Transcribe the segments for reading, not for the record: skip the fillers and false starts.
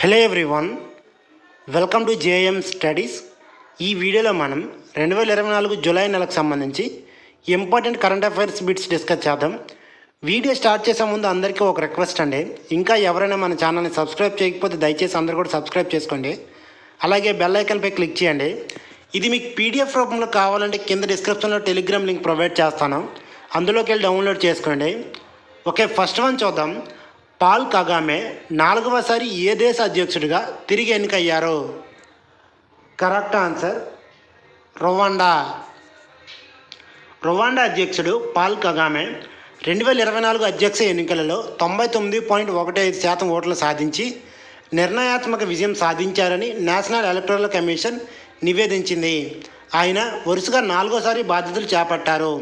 Hello everyone, welcome to JM studies. ఈ వీడియోలో మనం 2024 జూలై నెలకు సంబంధించి important current affairs bits discuss చేద్దాం. వీడియో స్టార్ట్ చేసే ముందు అందరికీ ఒక రిక్వెస్ట్ అండి, ఇంకా ఎవరైనా మన ఛానల్ని సబ్స్క్రైబ్ చేయకపోతే దయచేసి అందరూ కూడా సబ్స్క్రైబ్ చేసుకోండి. అలాగే బెల్ ఐకాన్పై క్లిక్ చేయండి. ఇది మీకు పీడిఎఫ్ రూపంలో కావాలంటే కింద డిస్క్రిప్షన్లో టెలిగ్రామ్ లింక్ ప్రొవైడ్ చేస్తాను, అందులోకి వెళ్ళి డౌన్లోడ్ చేసుకోండి. ఓకే, ఫస్ట్ వన్ చూద్దాం. పాల్ కగామే 4వసారి ఏ దేశ అధ్యక్షుడిగా తిరిగి ఎన్నికయ్యారు? Correct answer రొవాండా. రొవాండా అధ్యక్షుడు పాల్ కగామే 2024 అధ్యక్ష ఎన్నికలలో 99.15% ఓట్లు సాధించి నిర్ణయాత్మక విజయం సాధించారని నేషనల్ ఎలక్టరల్ కమిషన్ నివేదించింది. ఆయన వరుసగా 4వసారి బాధ్యతలు చేపట్టారు.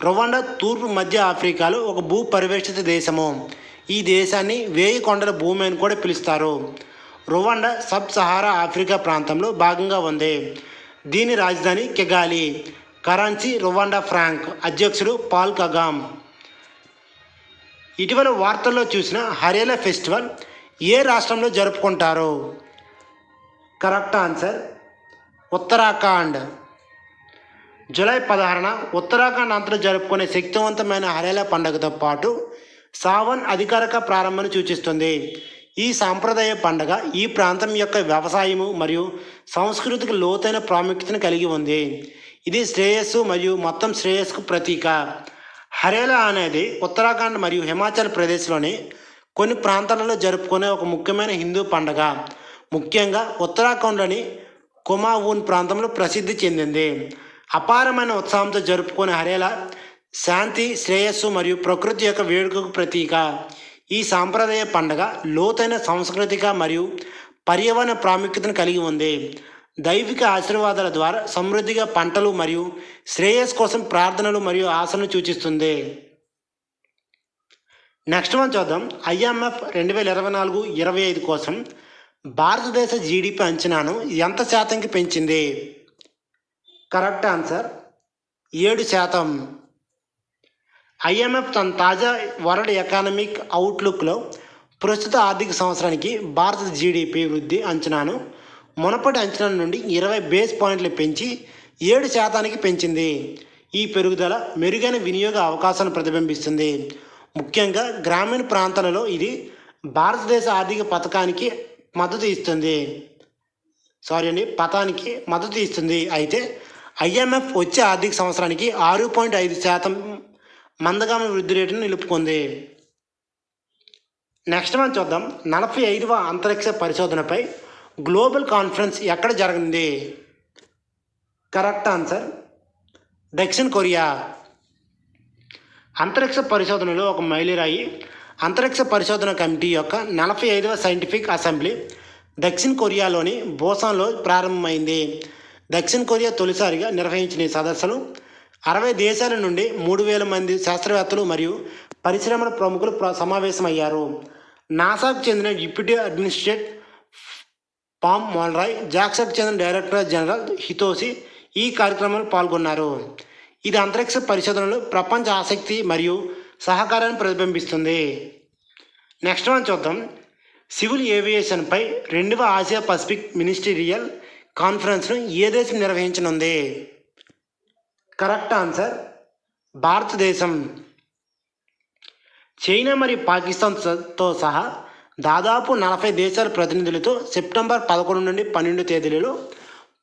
రొవాండా తూర్పు మధ్య ఆఫ్రికాలో ఒక భూ పరివేష్టిత దేశము. ఈ దేశాన్ని 1000 కొండల భూమి అని కూడా పిలుస్తారు. రొవాండా సబ్ సహారా ఆఫ్రికా ప్రాంతంలో భాగంగా ఉంది. దీని రాజధాని కిగాలి. Currency Rwanda franc. అధ్యక్షుడు పాల్ కగామ్. ఇటీవల వార్తల్లో చూసిన హరేలా ఫెస్టివల్ ఏ రాష్ట్రంలో జరుపుకుంటారు? Correct answer Uttarakhand. జూలై 16న ఉత్తరాఖండ్ అంతటా జరుపుకునే శక్తివంతమైన హరేలా పండుగతో పాటు సావన్ అధికారిక ప్రారంభాన్ని సూచిస్తుంది. ఈ సాంప్రదాయ పండుగ ఈ ప్రాంతం యొక్క వ్యవసాయము మరియు సంస్కృతికి లోతైన ప్రాముఖ్యతను కలిగి ఉంది. ఇది శ్రేయస్సు మరియు మొత్తం శ్రేయస్సుకు ప్రతీక. హరేలా అనేది ఉత్తరాఖండ్ మరియు హిమాచల్ ప్రదేశ్లోని కొన్ని ప్రాంతాలలో జరుపుకునే ఒక ముఖ్యమైన హిందూ పండుగ. ముఖ్యంగా ఉత్తరాఖండ్లోని కుమావూన్ ప్రాంతంలో ప్రసిద్ధి చెందింది. అపారమైన ఉత్సాహంతో జరుపుకునే హరేలా శాంతి, శ్రేయస్సు మరియు ప్రకృతి యొక్క వేడుకకు ప్రతీక. ఈ సాంప్రదాయ పండుగ లోతైన సాంస్కృతిక మరియు పర్యావరణ ప్రాముఖ్యతను కలిగి ఉంది. దైవిక ఆశీర్వాదాల ద్వారా సమృద్ధిగా పంటలు మరియు శ్రేయస్సు కోసం ప్రార్థనలు మరియు ఆశలను సూచిస్తుంది. నెక్స్ట్ వన్ చూద్దాం. IMF 2024-25 కోసం భారతదేశ జీడిపి అంచనాను ఎంత శాతంకి పెంచింది? Correct answer 7%. IMF తన తాజా వరల్డ్ ఎకనామిక్ అవుట్లుక్లో ప్రస్తుత ఆర్థిక సంవత్సరానికి భారత జీడిపి వృద్ధి అంచనాను మునుపటి అంచనా నుండి 20 బేస్ పాయింట్లు పెంచి 7%కి పెంచింది. ఈ పెరుగుదల మెరుగైన వినియోగ అవకాశాలను ప్రతిబింబిస్తుంది. ముఖ్యంగా గ్రామీణ ప్రాంతాలలో ఇది భారతదేశ ఆర్థిక పథకానికి మద్దతు ఇస్తుంది. అయితే IMF వచ్చే ఆర్థిక సంవత్సరానికి 6.5% మందగామి వృద్ధి రేటును నిలుపుకుంది. నెక్స్ట్ మనం చూద్దాం. 45వ అంతరిక్ష పరిశోధనపై గ్లోబల్ కాన్ఫరెన్స్ ఎక్కడ జరిగింది? కరెక్ట్ ఆన్సర్ దక్షిణ కొరియా. అంతరిక్ష పరిశోధనలో ఒక మైలురాయి అంతరిక్ష పరిశోధన కమిటీ యొక్క 45వ సైంటిఫిక్ అసెంబ్లీ దక్షిణ కొరియాలోని బోసాన్లో ప్రారంభమైంది. దక్షిణ కొరియా తొలిసారిగా నిర్వహించిన ఈ సదస్సులు 60 దేశాల నుండి 3000 మంది శాస్త్రవేత్తలు మరియు పరిశ్రమల ప్రముఖులు సమావేశమయ్యారు. నాసాకు చెందిన డిప్యూటీ అడ్మినిస్ట్రేటర్ పామ్ మోల్రాయ్, జాక్సాకు చెందిన డైరెక్టర్ జనరల్ హితోసి ఈ కార్యక్రమంలో పాల్గొన్నారు. ఇది అంతరిక్ష పరిశోధనలో ప్రపంచ ఆసక్తి మరియు సహకారాన్ని ప్రతిబింబిస్తుంది. నెక్స్ట్ వన్ చూద్దాం. సివిల్ ఏవియేషన్పై 2వ ఆసియా పసిఫిక్ మినిస్టీరియల్ కాన్ఫరెన్స్ను ఏ దేశం నిర్వహించనుంది? కరెక్ట్ ఆన్సర్ భారతదేశం. చైనా మరియు పాకిస్తాన్తో సహా దాదాపు 40 దేశాల ప్రతినిధులతో సెప్టెంబర్ 11 నుండి 12 తేదీలలో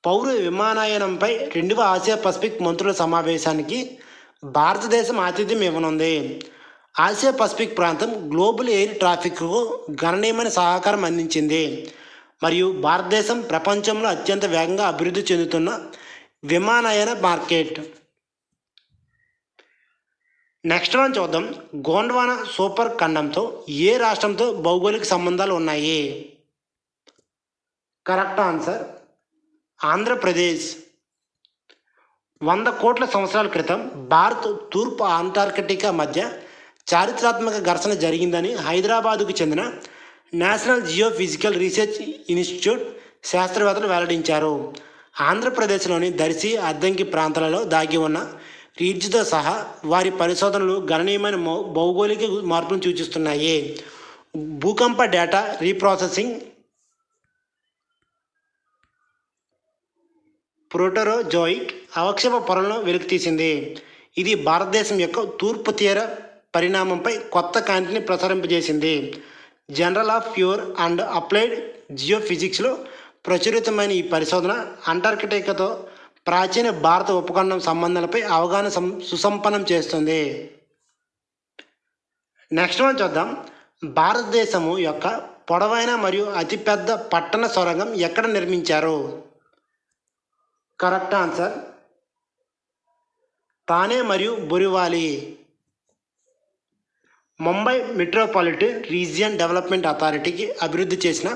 పౌర విమానయానంపై 2వ ఆసియా పసిఫిక్ మంత్రుల సమావేశానికి భారతదేశం ఆతిథ్యం ఇవ్వనుంది. ఆసియా పసిఫిక్ ప్రాంతం గ్లోబల్ ఎయిర్ ట్రాఫిక్కు గణనీయమైన సహకారం అందించింది మరియు భారతదేశం ప్రపంచంలో అత్యంత వేగంగా అభివృద్ధి చెందుతున్న విమానయాన మార్కెట్. నెక్స్ట్ వన్ చూద్దాం. గోండ్వానా సూపర్ ఖండంతో ఏ రాష్ట్రంతో భౌగోళిక సంబంధాలు ఉన్నాయి? Correct answer Andhra Pradesh. 100 కోట్ల సంవత్సరాల క్రితం భారత్ తూర్పు అంటార్కిటికా మధ్య చారిత్రాత్మక ఘర్షణ జరిగిందని హైదరాబాదుకు చెందిన నేషనల్ జియోఫిజికల్ రీసెర్చ్ ఇన్స్టిట్యూట్ శాస్త్రవేత్తలు వెల్లడించారు. ఆంధ్రప్రదేశ్లోని దర్శి, అద్దంకి ప్రాంతాలలో దాగి ఉన్న రీడ్జ్తో సహా వారి పరిశోధనలు గణనీయమైన భౌగోళిక మార్పులను సూచిస్తున్నాయి. భూకంప డేటా రీప్రాసెసింగ్ ప్రోటోజోయిక్ అవక్షేప పొరలను వెలికితీసింది. ఇది భారతదేశం యొక్క తూర్పు తీర పరిణామంపై కొత్త కాంతిని ప్రసరింపజేసింది. Journal of pure and applied జియోఫిజిక్స్లో ప్రచురితమైన ఈ పరిశోధన అంటార్కిటికాతో ప్రాచీన భారత ఉపఖండం సంబంధాలపై అవగాహన సుసంపన్నం చేస్తుంది. నెక్స్ట్ వన్ చూద్దాం. భారతదేశము యొక్క పొడవైన మరియు అతిపెద్ద పట్టణ సొరంగం ఎక్కడ నిర్మించారు? కరెక్ట్ ఆన్సర్ థానే మరియు Borivali. Mumbai metropolitan region development అథారిటీకి అభివృద్ధి చేసిన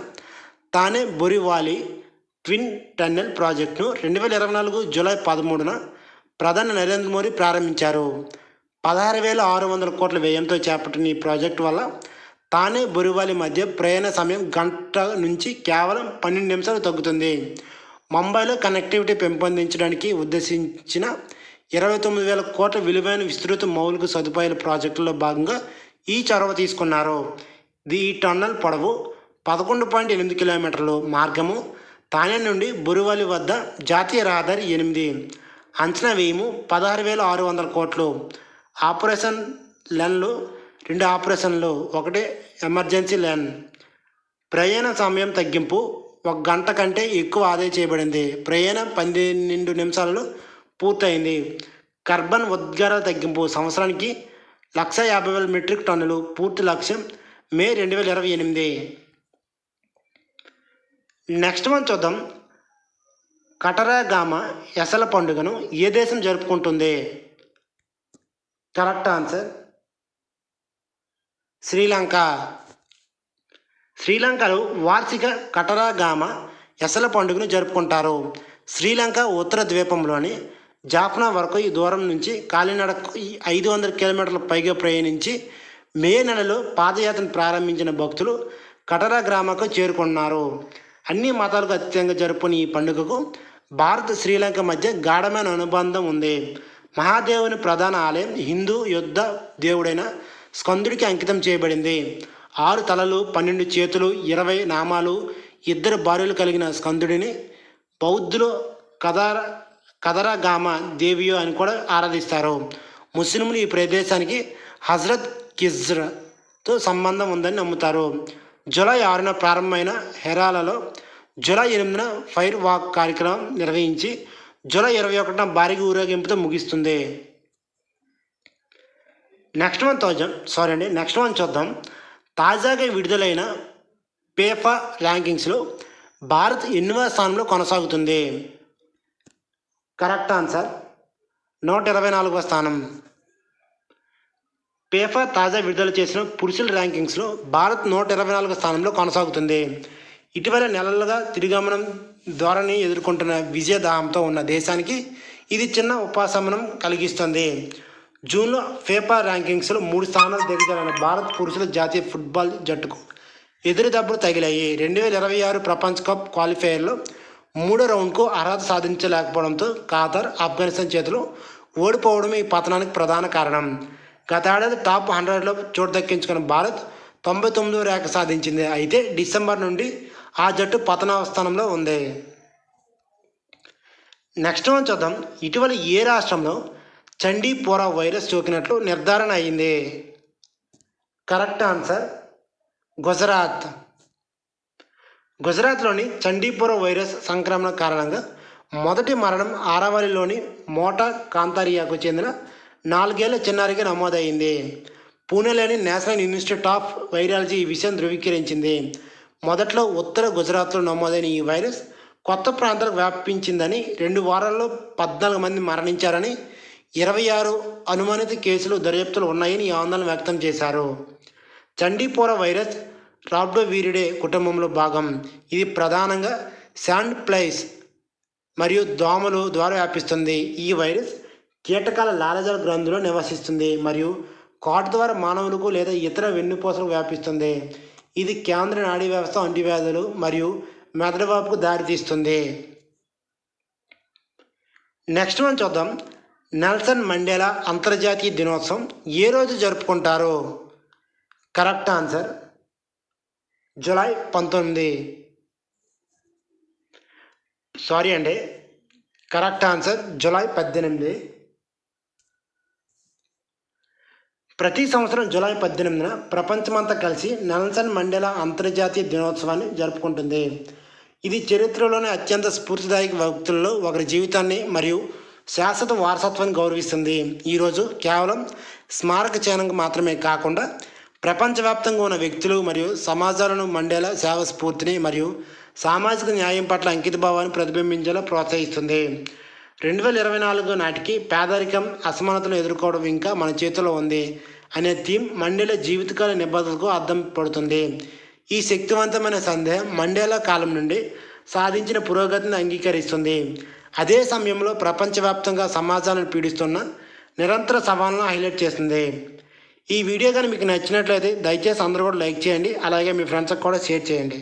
థానే బొరివాలి ట్విన్ టన్నెల్ ప్రాజెక్టును 2024 జూలై 13న ప్రధాని నరేంద్ర మోదీ ప్రారంభించారు. 16,600 కోట్ల వ్యయంతో చేపట్టిన ఈ ప్రాజెక్టు వల్ల థానే బొరివాలి మధ్య ప్రయాణ సమయం గంట నుంచి కేవలం 12 నిమిషాలు తగ్గుతుంది. ముంబైలో కనెక్టివిటీ పెంపొందించడానికి ఉద్దేశించిన 29,000 కోట్ల విలువైన విస్తృత మౌలిక సదుపాయాల ప్రాజెక్టులో భాగంగా ఈ చొరవ తీసుకున్నారు. ఈ టన్నెల్ పొడవు 11.8 కిలోమీటర్లు. మార్గము థానే నుండి బొరివాలి వద్ద జాతీయ రహదారి 8. అంచనా వ్యయము 16,600 కోట్లు. ఆపరేషన్ లెన్లు 2 ఆపరేషన్లు, 1 ఎమర్జెన్సీ లెన్. ప్రయాణ సమయం తగ్గింపు 1 గంట కంటే ఎక్కువ ఆదా చేయబడింది. ప్రయాణం 12 నిమిషాలలో పూర్తయింది. కార్బన్ ఉద్గారాల తగ్గింపు సంవత్సరానికి 150,000 మెట్రిక్ టన్నులు. పూర్తి లక్ష్యం మే 2028. నెక్స్ట్ వన్ చూద్దాం. కటరాగామ ఎసల పండుగను ఏ దేశం జరుపుకుంటుంది? Correct answer Sri Lanka. శ్రీలంకలో వార్షిక కటరాగామ ఎసల పండుగను జరుపుకుంటారు. శ్రీలంక ఉత్తర ద్వీపంలోని జాఫ్నా వరకు ఈ దూరం నుంచి కాలినడక 500 కిలోమీటర్ల పైగా ప్రయాణించి మే నెలలో పాదయాత్రను ప్రారంభించిన భక్తులు కటరా గ్రామకు చేరుకున్నారు. అన్ని మతాలకు అత్యంగా జరుపుకునే ఈ పండుగకు భారత్ శ్రీలంక మధ్య గాఢమైన అనుబంధం ఉంది. మహాదేవుని ప్రధాన ఆలయం హిందూ యుద్ధ దేవుడైన స్కందుడికి అంకితం చేయబడింది. 6 తలలు, 12 చేతులు, 20 నామాలు, 2 భార్యలు కలిగిన స్కందుడిని బౌద్ధులు కదరగామ దేవియో అని కూడా ఆరాధిస్తారు. ముస్లింలు ఈ ప్రదేశానికి హజ్రత్ కిజ్రతో సంబంధం ఉందని నమ్ముతారు. జూలై 6న ప్రారంభమైన హెరాలలో జూలై 8న ఫైర్ వాక్ కార్యక్రమం నిర్వహించి జూలై 21న భారీ ఊరేగింపుతో ముగిస్తుంది. నెక్స్ట్ వన్ చూద్దాం. తాజాగా విడుదలైన పేఫా ర్యాంకింగ్స్లో భారత్ 8వ స్థానంలో కొనసాగుతుంది. కరెక్ట్ ఆన్సర్ 124వ స్థానం. పేఫా తాజా విడుదల చేసిన పురుషుల ర్యాంకింగ్స్లో భారత్ 124వ స్థానంలో కొనసాగుతుంది. ఇటీవల నెలలుగా తిరిగమనం ధోరణి ఎదుర్కొంటున్న విజయదాహంతో ఉన్న దేశానికి ఇది చిన్న ఉపశమనం కలిగిస్తుంది. జూన్లో ఫీఫా ర్యాంకింగ్స్లో 3 స్థానాలు దిగజారిన భారత్ పురుషుల జాతీయ ఫుట్బాల్ జట్టుకు ఎదురు దెబ్బలు తగిలాయి. 2026 ప్రపంచ కప్ క్వాలిఫైయర్లో 3వ రౌండ్కు అర్హత సాధించలేకపోవడంతో ఖతార్, ఆఫ్ఘనిస్తాన్ చేతిలో ఓడిపోవడమే ఈ పతనానికి ప్రధాన కారణం. గత ఏడాది టాప్ 100లో చోటు దక్కించుకున్న భారత్ 99వ ర్యాంక్ సాధించింది. అయితే డిసెంబర్ నుండి ఆ జట్టు పతనావస్థానంలో ఉంది. నెక్స్ట్ వన్ చూద్దాం. ఇటీవల ఏ రాష్ట్రంలో చండీపోరా వైరస్ సోకినట్లు నిర్ధారణ అయింది? Correct answer Gujarat. గుజరాత్లోని చండీపోరా వైరస్ సంక్రమణ కారణంగా మొదటి మరణం ఆరావలిలోని మోటా కాంతారియాకు చెందిన 4 ఏళ్ల చిన్నారికి నమోదైంది. పూణేలోని నేషనల్ ఇన్స్టిట్యూట్ ఆఫ్ వైరాలజీ ఈ విషయం ధృవీకరించింది. మొదట్లో ఉత్తర గుజరాత్లో నమోదైన ఈ వైరస్ కొత్త ప్రాంతాలకు వ్యాపించిందని, 2 వారాల్లో 14 మంది మరణించారని, 26 అనుమానిత కేసులు దర్యాప్తులు ఉన్నాయని ఆందోళన వ్యక్తం చేశారు. చండీపోరా వైరస్ రాబ్డోవిరిడే కుటుంబంలో భాగం. ఇది ప్రధానంగా శాండ్ ఫ్లైస్ మరియు దోమలు ద్వారా వ్యాపిస్తుంది. ఈ వైరస్ కీటకాల లాలజల గ్రంథులో నివసిస్తుంది మరియు కాటు ద్వారా మానవులకు లేదా ఇతర వెన్నుపూసలకు వ్యాపిస్తుంది. ఇది కేంద్ర నాడీ వ్యవస్థ, అంటువ్యాధులు మరియు మెదడువాపుకు దారితీస్తుంది. నెక్స్ట్ వన్ చూద్దాం. నెల్సన్ మండేలా అంతర్జాతీయ దినోత్సవం ఏ రోజు జరుపుకుంటారు? Correct answer July 19. Correct answer July 18. ప్రతి సంవత్సరం జూలై 18న ప్రపంచమంతా కలిసి నెల్సన్ మండేలా అంతర్జాతీయ దినోత్సవాన్ని జరుపుకుంటుంది. ఇది చరిత్రలోని అత్యంత స్ఫూర్తిదాయక వ్యక్తుల్లో ఒకరి జీవితాన్ని మరియు శాశ్వత వారసత్వాన్ని గౌరవిస్తుంది. ఈరోజు కేవలం స్మారక చిహ్నంగా మాత్రమే కాకుండా ప్రపంచవ్యాప్తంగా ఉన్న వ్యక్తులు మరియు సమాజాలను మండేలా సేవ స్ఫూర్తిని మరియు సామాజిక న్యాయం పట్ల అంకితభావాన్ని ప్రతిబింబించేలా ప్రోత్సహిస్తుంది. 2024 నాటికి పేదరికం అసమానతను ఎదుర్కోవడం ఇంకా మన చేతిలో ఉంది అనే థీమ్ మండేలా జీవితకాల నిబద్ధతకు అర్థం పడుతుంది. ఈ శక్తివంతమైన సందేహం మండేలా కాలం నుండి సాధించిన పురోగతిని అంగీకరిస్తుంది. అదే సమయంలో ప్రపంచవ్యాప్తంగా సమాజాలను పీడిస్తున్న నిరంతర సవాళ్ళను హైలైట్ చేస్తుంది. ఈ వీడియో కానీ మీకు నచ్చినట్లయితే దయచేసి అందరూ కూడా లైక్ చేయండి, అలాగే మీ ఫ్రెండ్స్కి కూడా షేర్ చేయండి.